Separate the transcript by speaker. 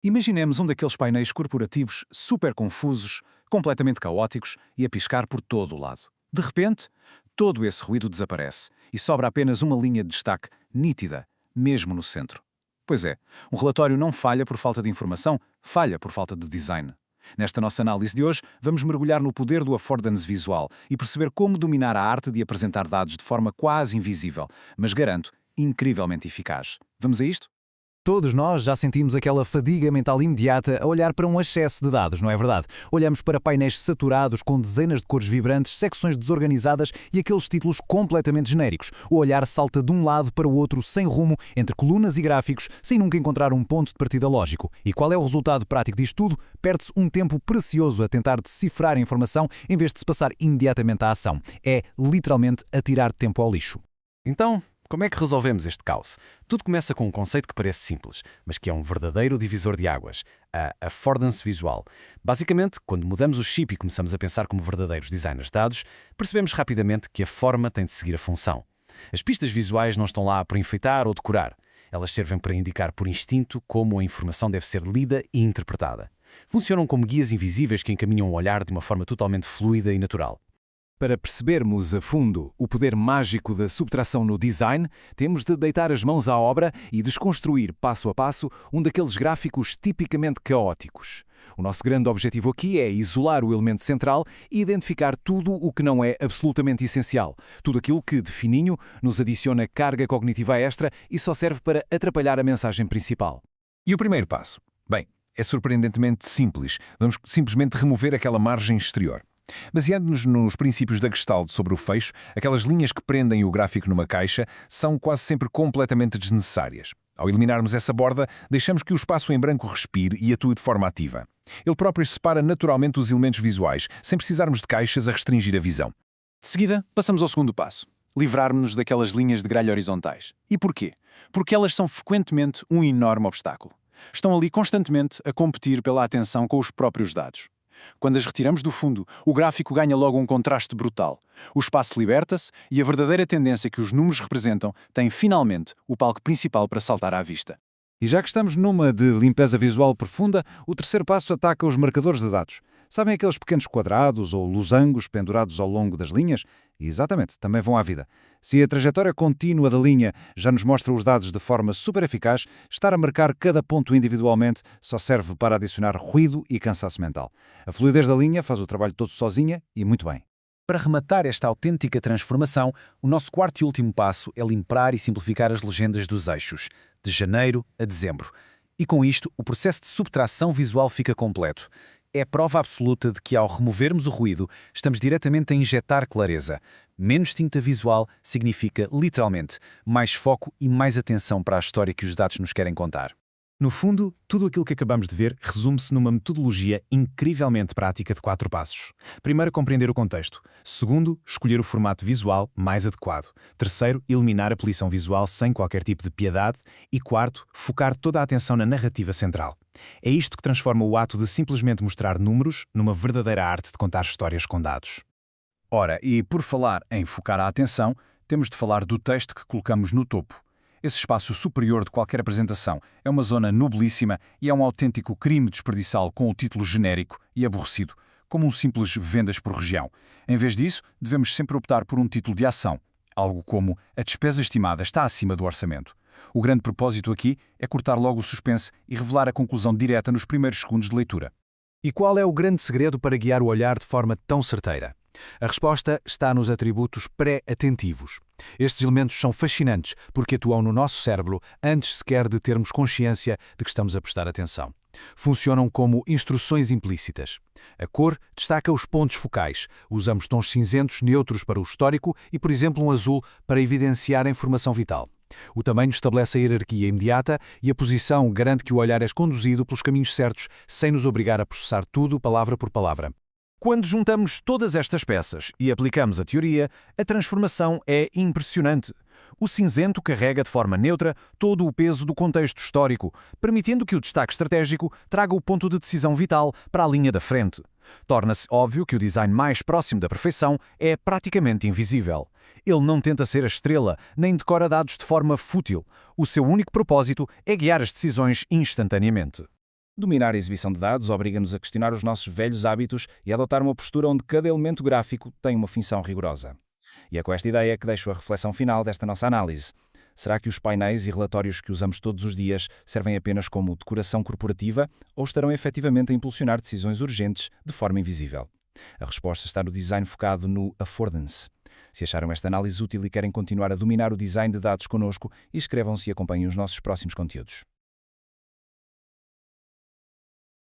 Speaker 1: Imaginemos um daqueles painéis corporativos super confusos, completamente caóticos e a piscar por todo o lado. De repente, todo esse ruído desaparece e sobra apenas uma linha de destaque nítida, mesmo no centro. Pois é, um relatório não falha por falta de informação, falha por falta de design. Nesta nossa análise de hoje, vamos mergulhar no poder do affordance visual e perceber como dominar a arte de apresentar dados de forma quase invisível, mas garanto, incrivelmente eficaz. Vamos a isto?
Speaker 2: Todos nós já sentimos aquela fadiga mental imediata a olhar para um excesso de dados, não é verdade? Olhamos para painéis saturados com dezenas de cores vibrantes, secções desorganizadas e aqueles títulos completamente genéricos. O olhar salta de um lado para o outro sem rumo, entre colunas e gráficos, sem nunca encontrar um ponto de partida lógico. E qual é o resultado prático disto tudo? Perde-se um tempo precioso a tentar decifrar a informação em vez de se passar imediatamente à ação. É literalmente atirar tempo ao lixo.
Speaker 3: Então, como é que resolvemos este caos? Tudo começa com um conceito que parece simples, mas que é um verdadeiro divisor de águas, a affordance visual. Basicamente, quando mudamos o chip e começamos a pensar como verdadeiros designers de dados, percebemos rapidamente que a forma tem de seguir a função. As pistas visuais não estão lá para enfeitar ou decorar. Elas servem para indicar por instinto como a informação deve ser lida e interpretada. Funcionam como guias invisíveis que encaminham o olhar de uma forma totalmente fluida e natural.
Speaker 2: Para percebermos a fundo o poder mágico da subtração no design, temos de deitar as mãos à obra e desconstruir passo a passo um daqueles gráficos tipicamente caóticos. O nosso grande objetivo aqui é isolar o elemento central e identificar tudo o que não é absolutamente essencial, tudo aquilo que, de fininho, nos adiciona carga cognitiva extra e só serve para atrapalhar a mensagem principal.
Speaker 4: E o primeiro passo? Bem, é surpreendentemente simples. Vamos simplesmente remover aquela margem exterior. Baseando-nos nos princípios da Gestalt sobre o fecho, aquelas linhas que prendem o gráfico numa caixa são quase sempre completamente desnecessárias. Ao eliminarmos essa borda, deixamos que o espaço em branco respire e atue de forma ativa. Ele próprio separa naturalmente os elementos visuais, sem precisarmos de caixas a restringir a visão.
Speaker 1: De seguida, passamos ao segundo passo. Livrarmos-nos daquelas linhas de grelha horizontais. E porquê? Porque elas são frequentemente um enorme obstáculo. Estão ali constantemente a competir pela atenção com os próprios dados. Quando as retiramos do fundo, o gráfico ganha logo um contraste brutal. O espaço liberta-se e a verdadeira tendência que os números representam tem, finalmente, o palco principal para saltar à vista.
Speaker 2: E já que estamos numa de limpeza visual profunda, o terceiro passo ataca os marcadores de dados. Sabem aqueles pequenos quadrados ou losangos pendurados ao longo das linhas? Exatamente, também vão à vida. Se a trajetória contínua da linha já nos mostra os dados de forma super eficaz, estar a marcar cada ponto individualmente só serve para adicionar ruído e cansaço mental. A fluidez da linha faz o trabalho todo sozinha e muito bem.
Speaker 3: Para rematar esta autêntica transformação, o nosso quarto e último passo é limpar e simplificar as legendas dos eixos, de janeiro a dezembro. E com isto, o processo de subtração visual fica completo. É prova absoluta de que, ao removermos o ruído, estamos diretamente a injetar clareza. Menos tinta visual significa, literalmente, mais foco e mais atenção para a história que os dados nos querem contar.
Speaker 2: No fundo, tudo aquilo que acabamos de ver resume-se numa metodologia incrivelmente prática de 4 passos. Primeiro, compreender o contexto. Segundo, escolher o formato visual mais adequado. Terceiro, eliminar a poluição visual sem qualquer tipo de piedade. E quarto, focar toda a atenção na narrativa central. É isto que transforma o ato de simplesmente mostrar números numa verdadeira arte de contar histórias com dados.
Speaker 1: Ora, e por falar em focar a atenção, temos de falar do texto que colocamos no topo. Esse espaço superior de qualquer apresentação é uma zona nobilíssima e é um autêntico crime desperdiçá-lo com o título genérico e aborrecido, como um simples vendas por região. Em vez disso, devemos sempre optar por um título de ação, algo como a despesa estimada está acima do orçamento. O grande propósito aqui é cortar logo o suspense e revelar a conclusão direta nos primeiros segundos de leitura.
Speaker 2: E qual é o grande segredo para guiar o olhar de forma tão certeira? A resposta está nos atributos pré-atentivos. Estes elementos são fascinantes porque atuam no nosso cérebro antes sequer de termos consciência de que estamos a prestar atenção. Funcionam como instruções implícitas. A cor destaca os pontos focais. Usamos tons cinzentos neutros para o histórico e, por exemplo, um azul para evidenciar a informação vital. O tamanho estabelece a hierarquia imediata e a posição garante que o olhar é conduzido pelos caminhos certos sem nos obrigar a processar tudo palavra por palavra.
Speaker 1: Quando juntamos todas estas peças e aplicamos a teoria, a transformação é impressionante. O cinzento carrega de forma neutra todo o peso do contexto histórico, permitindo que o destaque estratégico traga o ponto de decisão vital para a linha da frente. Torna-se óbvio que o design mais próximo da perfeição é praticamente invisível. Ele não tenta ser a estrela, nem decora dados de forma fútil. O seu único propósito é guiar as decisões instantaneamente. Dominar a exibição de dados obriga-nos a questionar os nossos velhos hábitos e a adotar uma postura onde cada elemento gráfico tem uma função rigorosa. E é com esta ideia que deixo a reflexão final desta nossa análise. Será que os painéis e relatórios que usamos todos os dias servem apenas como decoração corporativa ou estarão efetivamente a impulsionar decisões urgentes de forma invisível? A resposta está no design focado no affordance. Se acharam esta análise útil e querem continuar a dominar o design de dados connosco, inscrevam-se e acompanhem os nossos próximos conteúdos.